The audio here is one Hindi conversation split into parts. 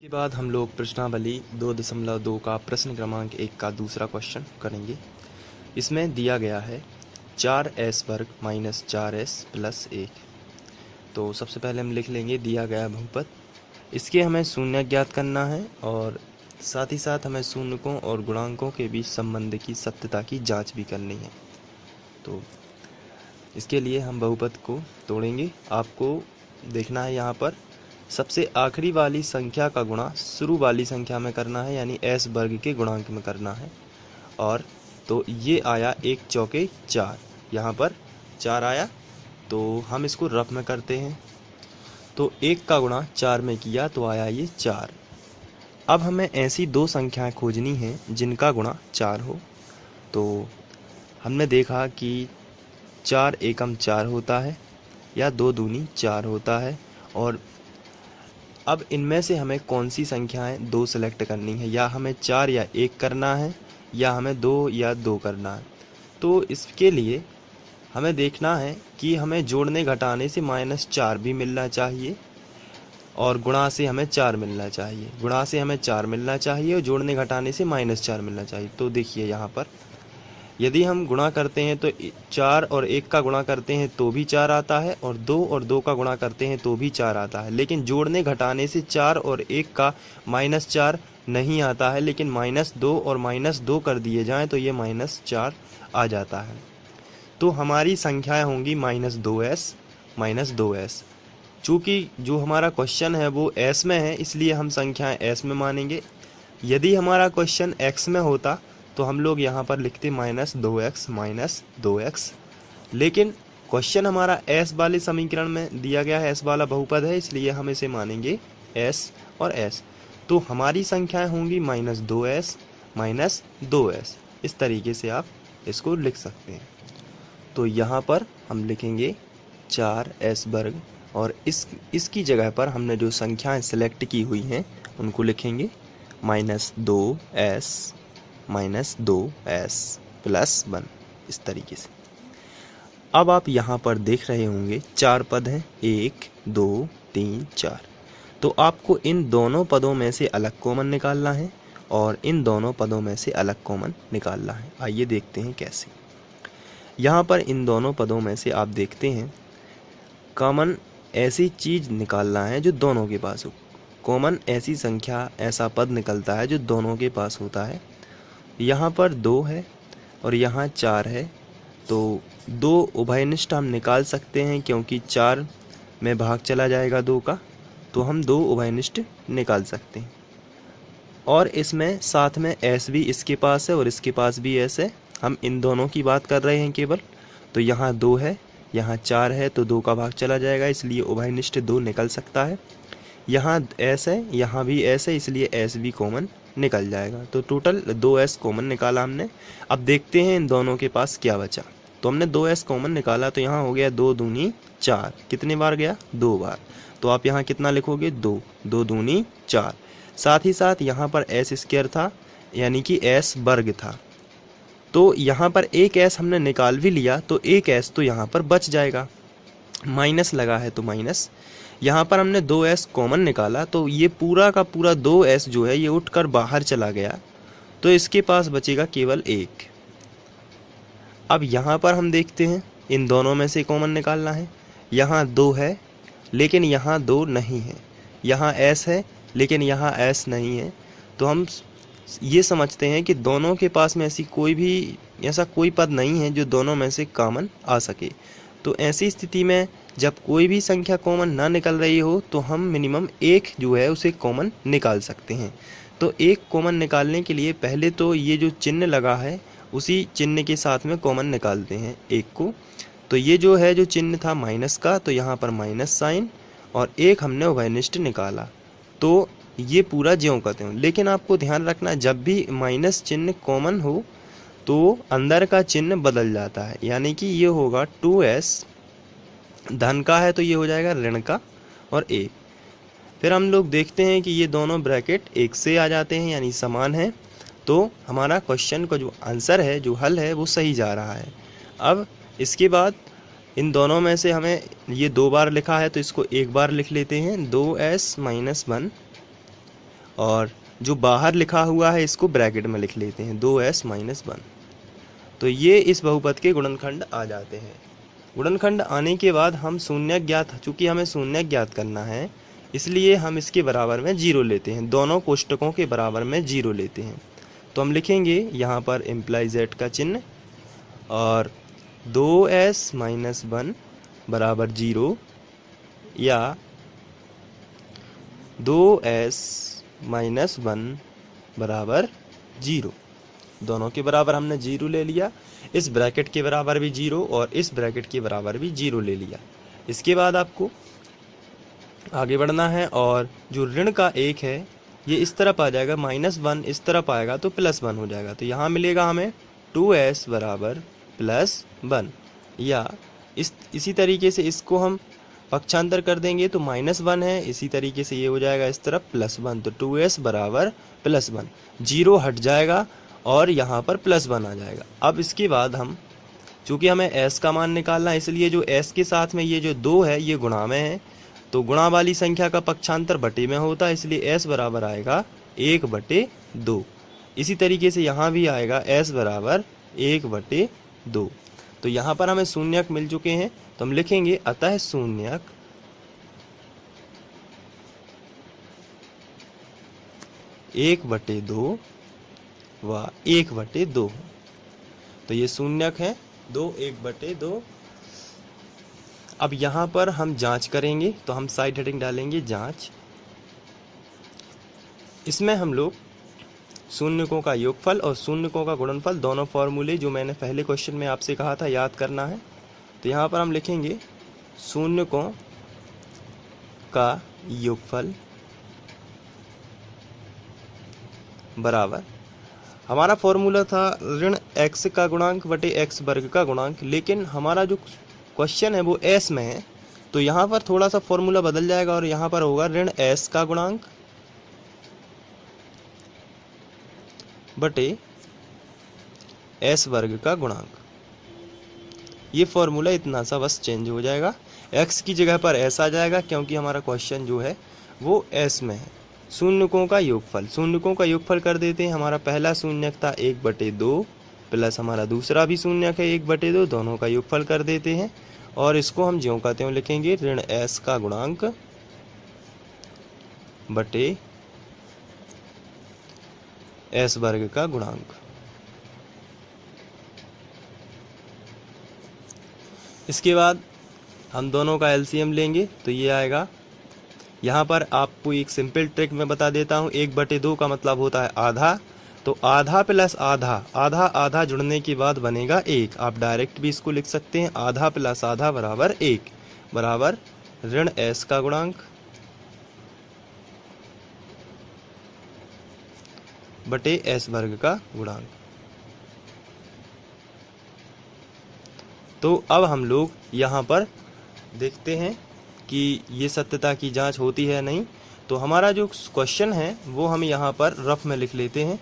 के बाद हम लोग प्रश्नावली 2.2 का प्रश्न क्रमांक 1 का दूसरा क्वेश्चन करेंगे। इसमें दिया गया है 4s वर्ग माइनस 4s प्लस 1। तो सबसे पहले हम लिख लेंगे दिया गया बहुपद। इसके हमें शून्य ज्ञात करना है और साथ ही साथ हमें शून्यकों और गुणांकों के बीच संबंध की सत्यता की जांच भी करनी है। तो इसके लिए हम बहुपद को तोड़ेंगे। आपको देखना है यहाँ पर सबसे आखिरी वाली संख्या का गुणा शुरू वाली संख्या में करना है, यानी s वर्ग के गुणांक में करना है। और तो ये आया 1 चौके 4, यहाँ पर 4 आया, तो हम इसको रफ में करते हैं। तो 1 का गुणा 4 में किया तो आया ये 4। अब हमें ऐसी दो संख्याएं खोजनी हैं जिनका गुणा 4 हो। तो हमने देखा कि 4 एकम 4 होता है या 2 दूनी 4 होता है। और अब इनमें से हमें कौन सी संख्याएं दो सेलेक्ट करनी है, या हमें 4 या 1 करना है या हमें 2 या 2 करना है। तो इसके लिए हमें देखना है कि हमें जोड़ने घटाने से -4 भी मिलना चाहिए और गुणा से हमें 4 मिलना चाहिए। गुणा से हमें 4 मिलना चाहिए और जोड़ने घटाने से -4 मिलना चाहिए। तो देखिए यहाँ पर यदि हम गुणा करते हैं तो 4 और 1 का गुणा करते हैं तो भी 4 आता है, और 2 और 2 का गुणा करते हैं तो भी 4 आता है। लेकिन जोड़ने घटाने से 4 और 1 का -4 नहीं आता है, लेकिन -2 और -2 कर दिए जाएं तो ये -4 आ जाता है। तो हमारी संख्याएं होंगी -2s -2s। चूँकि जो हमारा क्वेश्चन है वो s में है, इसलिए हम संख्याएं s में मानेंगे। यदि हमारा क्वेश्चन x में होता तो हम लोग यहाँ पर लिखते -2x, लेकिन क्वेश्चन हमारा s वाले समीकरण में दिया गया है, s वाला बहुपद है, इसलिए हम इसे मानेंगे s और s। तो हमारी संख्याएं होंगी -2s -2s। इस तरीके से आप इसको लिख सकते हैं। तो यहाँ पर हम लिखेंगे 4s वर्ग और इसकी जगह पर हमने जो संख्याएं सेलेक्ट की हुई हैं उनको लिखेंगे -2s -2s प्लस 1, इस तरीके से। अब आप यहाँ पर देख रहे होंगे 4 पद हैं, 1 2 3 4। तो आपको इन दोनों पदों में से अलग कॉमन निकालना है और इन दोनों पदों में से अलग कॉमन निकालना है। आइए देखते हैं कैसे। यहाँ पर इन दोनों पदों में से आप देखते हैं कॉमन ऐसी चीज़ निकालना है जो दोनों के पास हो। कॉमन ऐसी संख्या, ऐसा पद निकलता है जो दोनों के पास होता है। यहाँ पर 2 है और यहाँ 4 है, तो 2 उभयनिष्ठ हम निकाल सकते हैं, क्योंकि 4 में भाग चला जाएगा 2 का, तो हम 2 उभयनिष्ठ निकाल सकते हैं। और इसमें साथ में s भी इसके पास है और इसके पास भी s है। हम इन दोनों की बात कर रहे हैं केवल। तो यहाँ 2 है, यहाँ 4 है, तो 2 का भाग चला जाएगा, इसलिए उभयनिष्ठ 2 निकल सकता है। यहाँ s है, यहाँ भी s है, इसलिए s भी कॉमन निकल जाएगा। तो टोटल 2s कॉमन निकाला हमने। अब देखते हैं इन दोनों के पास क्या बचा। तो हमने 2s कॉमन निकाला, तो यहाँ हो गया 2 दूनी 4। कितने बार गया? 2 बार। तो आप यहाँ कितना लिखोगे? 2 2 दूनी 4। साथ ही साथ यहाँ पर s स्क्वायर था, यानी कि s वर्ग था। तो यहाँ पर एक s हमने निकाल भी लिया, तो एक s तो यहाँ पर बच जाएगा, माइनस लगा है तो माइनस। यहाँ पर हमने 2s कॉमन निकाला, तो ये पूरा का पूरा 2s जो है ये उठकर बाहर चला गया, तो इसके पास बचेगा केवल 1। अब यहाँ पर हम देखते हैं इन दोनों में से कॉमन निकालना है। यहाँ 2 है लेकिन यहाँ 2 नहीं है, यहाँ s है लेकिन यहाँ s नहीं है। तो हम ये समझते हैं कि दोनों के पास में ऐसा कोई पद नहीं है जो दोनों में से कॉमन आ सके। तो ऐसी स्थिति में जब कोई भी संख्या कॉमन ना निकल रही हो तो हम मिनिमम 1 जो है उसे कॉमन निकाल सकते हैं। तो 1 कॉमन निकालने के लिए पहले तो ये जो चिन्ह लगा है उसी चिन्ह के साथ में कॉमन निकालते हैं 1 को। तो ये जो है जो चिन्ह था माइनस का, तो यहाँ पर माइनस साइन और 1 हमने उभयनिष्ठ निकाला, तो ये पूरा ज्यों का त्यों। लेकिन आपको ध्यान रखना, जब भी माइनस चिन्ह कॉमन हो तो अंदर का चिन्ह बदल जाता है, यानी कि ये होगा 2s, धन का है तो ये हो जाएगा ऋण का और 1। फिर हम लोग देखते हैं कि ये दोनों ब्रैकेट 1 से आ जाते हैं, यानी समान है। तो हमारा क्वेश्चन का जो आंसर है, जो हल है, वो सही जा रहा है। अब इसके बाद इन दोनों में से हमें ये 2 बार लिखा है तो इसको 1 बार लिख लेते हैं, 2s - 1 और जो बाहर लिखा हुआ है इसको ब्रैकेट में लिख लेते हैं 2s माइनस 1। तो ये इस बहुपद के गुणनखंड आ जाते हैं। गुणनखंड आने के बाद हम शून्य ज्ञात, चूंकि हमें शून्य ज्ञात करना है इसलिए हम इसके बराबर में 0 लेते हैं, दोनों कोष्टकों के बराबर में 0 लेते हैं। तो हम लिखेंगे यहाँ पर इम्प्लाई z का चिन्ह और 2s माइनस 1 बराबर 0 या 2s माइनस 1 बराबर 0। दोनों के बराबर हमने 0 ले लिया, इस ब्रैकेट के बराबर भी 0 और इस ब्रैकेट के बराबर भी 0 ले लिया। इसके बाद आपको आगे बढ़ना है और जो ऋण का 1 है ये इस तरफ आ जाएगा, -1 इस तरफ आएगा तो +1 हो जाएगा। तो यहाँ मिलेगा हमें 2s बराबर +1 या इसी तरीके से इसको हम पक्षांतर कर देंगे तो -1 है, इसी तरीके से ये हो जाएगा इस तरफ +1। तो 2s बराबर +1, 0 हट जाएगा और यहाँ पर +1 आ जाएगा। अब इसके बाद हम, चूँकि हमें s का मान निकालना है इसलिए जो s के साथ में ये जो 2 है ये गुणा में है, तो गुणा वाली संख्या का पक्षांतर बटे में होता है, इसलिए s बराबर आएगा 1/2। इसी तरीके से यहाँ भी आएगा s बराबर 1/2। तो यहाँ पर हमें शून्यक मिल चुके हैं, तो हम लिखेंगे अतः शून्यक 1/2 व 1/2। तो ये शून्यक है 2 1/2। अब यहाँ पर हम जांच करेंगे, तो हम साइड हेडिंग डालेंगे जांच। इसमें हम लोग शून्यकों का योगफल और शून्यकों का गुणनफल, दोनों फॉर्मूले जो मैंने पहले क्वेश्चन में आपसे कहा था याद करना है। तो यहाँ पर हम लिखेंगे शून्यकों का योगफल बराबर, हमारा फॉर्मूला था ऋण x का गुणांक बटे x वर्ग का गुणांक, लेकिन हमारा जो क्वेश्चन है वो s में है, तो यहाँ पर थोड़ा सा फॉर्मूला बदल जाएगा और यहाँ पर होगा ऋण s का गुणांक बटे s वर्ग का गुणांक। ये फॉर्मूला इतना सा बस चेंज हो जाएगा, x की जगह पर s आ जाएगा क्योंकि हमारा क्वेश्चन जो है वो s में है। शून्यकों का योगफल, शून्यकों का योगफल कर देते हैं। हमारा पहला शून्यक था 1/2 प्लस हमारा दूसरा भी शून्यक है 1/2, दोनों का योगफल कर देते हैं और इसको हम ज्यों का त्यों लिखेंगे ऋण s का गुणांक बटे s वर्ग का गुणांक। इसके बाद हम दोनों का एलसीएम लेंगे तो ये आएगा, यहाँ पर आपको एक सिंपल ट्रिक मैं बता देता हूँ। 1/2 का मतलब होता है आधा, तो आधा प्लस आधा, आधा आधा जुड़ने के बाद बनेगा 1। आप डायरेक्ट भी इसको लिख सकते हैं, आधा प्लस आधा बराबर 1 बराबर ऋण s का गुणांक बटे s वर्ग का गुणांक। तो अब हम लोग यहाँ पर देखते हैं कि ये सत्यता की जांच होती है नहीं। तो हमारा जो क्वेश्चन है वो हम यहाँ पर रफ में लिख लेते हैं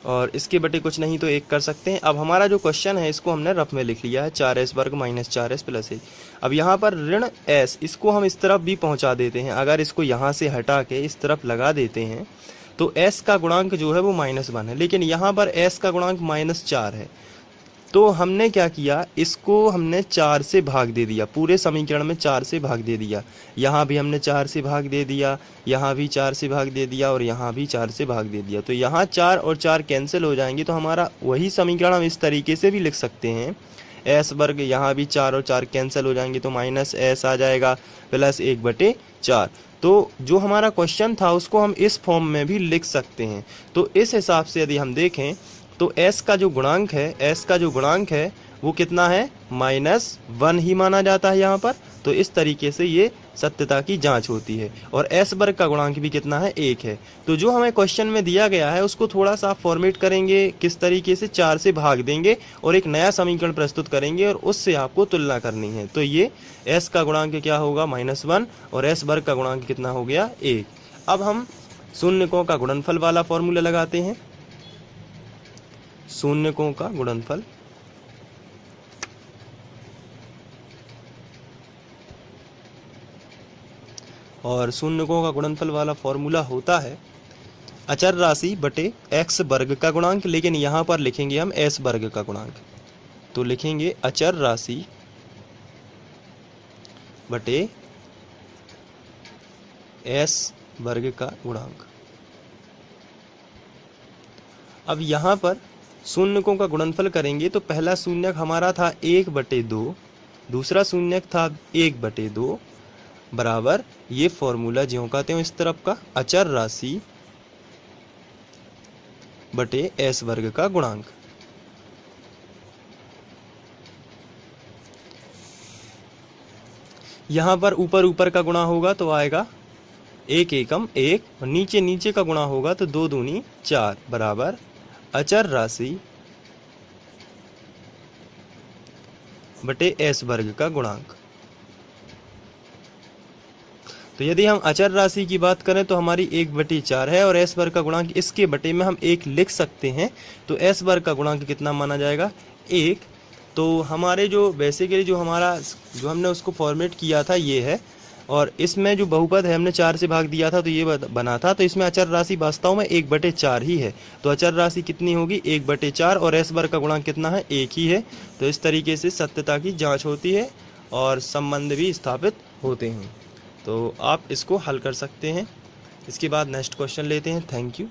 और इसके बटे कुछ नहीं तो 1 कर सकते हैं। अब हमारा जो क्वेश्चन है इसको हमने रफ में लिख लिया है 4s वर्ग माइनस 4s प्लस 1। अब यहाँ पर ऋण s, इसको हम इस तरफ भी पहुँचा देते हैं। अगर इसको यहाँ से हटा के इस तरफ लगा देते हैं तो s का गुणांक जो है वो -1 है, लेकिन यहाँ पर s का गुणांक -4 है। तो हमने क्या किया, इसको हमने 4 से भाग दे दिया, पूरे समीकरण में 4 से भाग दे दिया। यहाँ भी हमने 4 से भाग दे दिया, यहाँ भी 4 से भाग दे दिया और यहाँ भी 4 से भाग दे दिया। तो यहाँ 4 और 4 कैंसिल हो जाएंगे, तो हमारा वही समीकरण हम इस तरीके से भी लिख सकते हैं s वर्ग, यहाँ भी 4 और 4 कैंसिल हो जाएंगे तो -s आ जाएगा प्लस 1/4। तो जो हमारा क्वेश्चन था उसको हम इस फॉर्म में भी लिख सकते हैं। तो इस हिसाब से यदि हम देखें तो s का जो गुणांक है वो कितना है, -1 ही माना जाता है यहाँ पर। तो इस तरीके से ये सत्यता की जांच होती है। और s वर्ग का गुणांक भी कितना है, 1 है। तो जो हमें क्वेश्चन में दिया गया है उसको थोड़ा सा फॉर्मेट करेंगे, किस तरीके से 4 से भाग देंगे और एक नया समीकरण प्रस्तुत करेंगे और उससे आपको तुलना करनी है। तो ये s का गुणांक क्या होगा, -1 और s वर्ग का गुणांक कितना हो गया, 1। अब हम शून्यकों का गुणनफल वाला फॉर्मूला लगाते हैं। शून्यकों का गुणनफल और शून्यकों का गुणनफल वाला फॉर्मूला होता है अचर राशि बटे x वर्ग का गुणांक, लेकिन यहाँ पर लिखेंगे हम s वर्ग का गुणांक। तो लिखेंगे अचर राशि बटे s वर्ग का गुणांक। अब यहाँ पर शून्यकों का गुणनफल करेंगे तो पहला शून्यक हमारा था 1/2, दूसरा शून्यक था 1/2 बराबर ये फॉर्मूला ज्यों का त्यों इस तरफ का अचर राशि बटे s वर्ग का गुणांक। यहाँ पर ऊपर ऊपर का गुणा होगा तो आएगा 1 एकम 1 और नीचे नीचे का गुणा होगा तो 2 दूनी 4 बराबर अचर राशि बटे s वर्ग का गुणांक। तो यदि हम अचर राशि की बात करें तो हमारी 1/4 है और s वर्ग का गुणांक इसके बटे में हम 1 लिख सकते हैं। तो s वर्ग का गुणांक कितना माना जाएगा 1। तो हमारे जो बेसिकली जो हमने उसको फॉर्मेट किया था ये है, और इसमें जो बहुपद है हमने 4 से भाग दिया था तो ये बना था। तो इसमें अचर राशि वास्तव में 1/4 ही है। तो अचर राशि कितनी होगी 1/4 और s वर्ग का गुणांक कितना है 1 ही है। तो इस तरीके से सत्यता की जांच होती है और संबंध भी स्थापित होते हैं। तो आप इसको हल कर सकते हैं। इसके बाद नेक्स्ट क्वेश्चन लेते हैं। Thank you.